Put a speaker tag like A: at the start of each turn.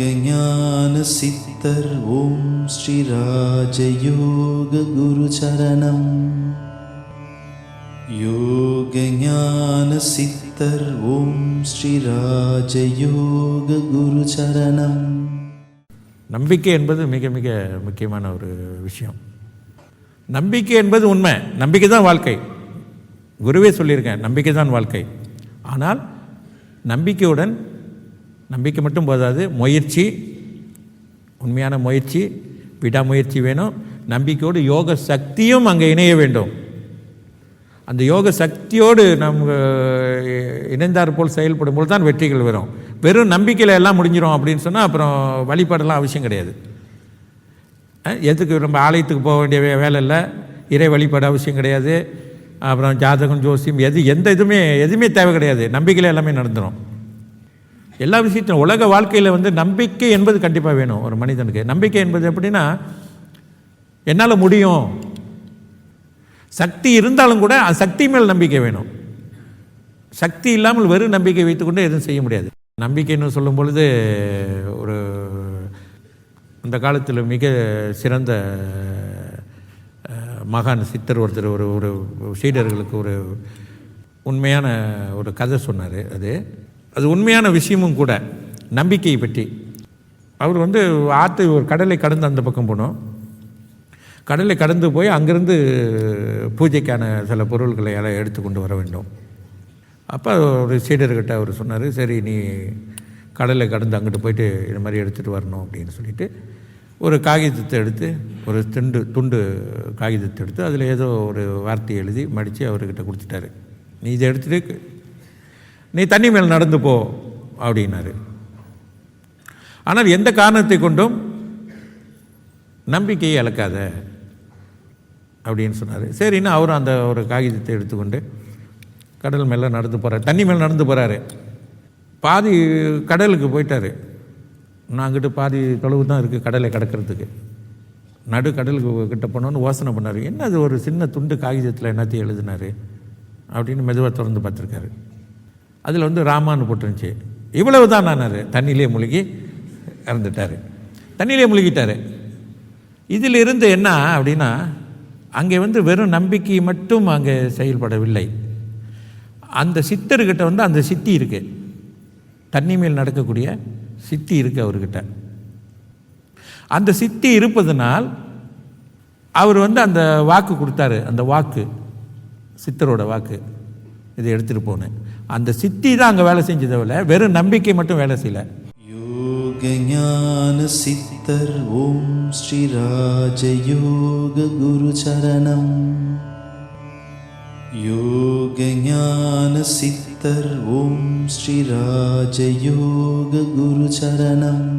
A: ஞான சித்தர் ஓம் ஸ்ரீ ராஜயோக குரு சரணம். யோக ஞான சித்தர் ஓம் ஸ்ரீ ராஜயோக குரு சரணம்.
B: நம்பிக்கை என்பது மிக மிக முக்கியமான ஒரு விஷயம். நம்பிக்கை என்பது உண்மை, நம்பிக்கை தான் வாழ்க்கை. குருவே சொல்லியிருக்கேன், நம்பிக்கை தான் வாழ்க்கை. ஆனால் நம்பிக்கை மட்டும் போதாது, முயற்சி, உண்மையான முயற்சி, விடாமுயற்சி வேணும். நம்பிக்கையோடு யோக சக்தியும் அங்கே இணைய வேண்டும். அந்த யோக சக்தியோடு நம்ம இணைந்தார் போல் செயல்படும் போது தான் வெற்றிகள் வரும். வெறும் நம்பிக்கையில் எல்லாம் முடிஞ்சிடும் அப்படின்னு சொன்னால் அப்புறம் வழிபாடெல்லாம் அவசியம் கிடையாது. எதுக்கு நம்ம ஆலயத்துக்கு போக வேண்டிய வேலை இல்லை, இறை வழிபாடு அவசியம் கிடையாது. அப்புறம் ஜாதகம், ஜோசியம், எதுவுமே தேவை கிடையாது. நம்பிக்கையில் எல்லாமே நடந்துடும். எல்லா விஷயத்திலும் உலக வாழ்க்கையில் நம்பிக்கை என்பது கண்டிப்பாக வேணும் ஒரு மனிதனுக்கு. நம்பிக்கை என்பது எப்படின்னா, என்னால் முடியும், சக்தி இருந்தாலும் கூட அந்த சக்தி மேல் நம்பிக்கை வேணும். சக்தி இல்லாமல் வெறும் நம்பிக்கை வைத்துக்கொண்டு எதுவும் செய்ய முடியாது. நம்பிக்கைன்னு சொல்லும் பொழுது ஒரு அந்த காலத்தில் மிக சிறந்த மகான் சித்தர் ஒருத்தர் ஒரு சீடர்களுக்கு ஒரு உண்மையான ஒரு கதை சொன்னார். அது உண்மையான விஷயமும் கூட, நம்பிக்கையை பற்றி. அவர் ஆற்று ஒரு கடலை கடந்து அந்த பக்கம் போனோம். கடலை கடந்து போய் அங்கேருந்து பூஜைக்கான சில பொருள்களை எல்லாம் எடுத்து கொண்டு வர வேண்டும். அப்போ ஒரு சீடர்கிட்ட அவர் சொன்னார், சரி நீ கடலை கடந்து அங்கிட்டு போயிட்டு இது மாதிரி எடுத்துகிட்டு வரணும் அப்படின்னு சொல்லிட்டு ஒரு காகிதத்தை எடுத்து, ஒரு துண்டு காகிதத்தை எடுத்து அதில் ஏதோ ஒரு வார்த்தையை எழுதி மடித்து அவர்கிட்ட கொடுத்துட்டாரு. நீ இதை எடுத்துகிட்டு நீ தண்ணி மேல் நடந்து போ அப்படின்னாரு. ஆனால் எந்த காரணத்தை கொண்டும் நம்பிக்கையை இழக்காத அப்படின்னு சொன்னார். சரின்னு அவரும் அந்த ஒரு காகிதத்தை எடுத்துக்கொண்டு கடல் மேலே நடந்து போகிறார், தண்ணி மேலே நடந்து போகிறாரு. பாதி கடலுக்கு போயிட்டார். நான் அங்கிட்டு பாதி தொலைவு தான் இருக்குது கடலை கடக்கிறதுக்கு. நடு கடலுக்கு கிட்ட போனோன்னு யோசனை பண்ணார், என்ன அது ஒரு சின்ன துண்டு காகிதத்தில் என்னத்தையும் எழுதினார் அப்படின்னு மெதுவாக திறந்து பார்த்துருக்காரு. அதில் ராமான்னு போட்டுருந்துச்சு. இவ்வளவு தான் நானார். தண்ணியிலே முழுகி இறந்துட்டார், தண்ணியிலே முழுகிட்டார். இதில் இருந்து என்ன அப்படின்னா, அங்கே வெறும் நம்பிக்கை மட்டும் அங்கே செயல்படவில்லை. அந்த சித்தர்கிட்ட அந்த சித்தி இருக்குது, தண்ணி மேல் நடக்கக்கூடிய சித்தி இருக்குது அவர்கிட்ட. அந்த சித்தி இருப்பதனால் அவர் அந்த வாக்கு கொடுத்தாரு. அந்த வாக்கு சித்தரோட வாக்கு, இதை எடுத்துகிட்டு போனேன். அந்த சித்தி தான் அங்கே வேலை செஞ்சதை, வெறும் நம்பிக்கை மட்டும் வேலை செய்யல.
A: யோக ஞான சித்தர் ஓம் ஸ்ரீ ராஜயோக குரு சரணம். யோக ஞான சித்தர் ஓம் ஸ்ரீ ராஜயோக குரு சரணம்.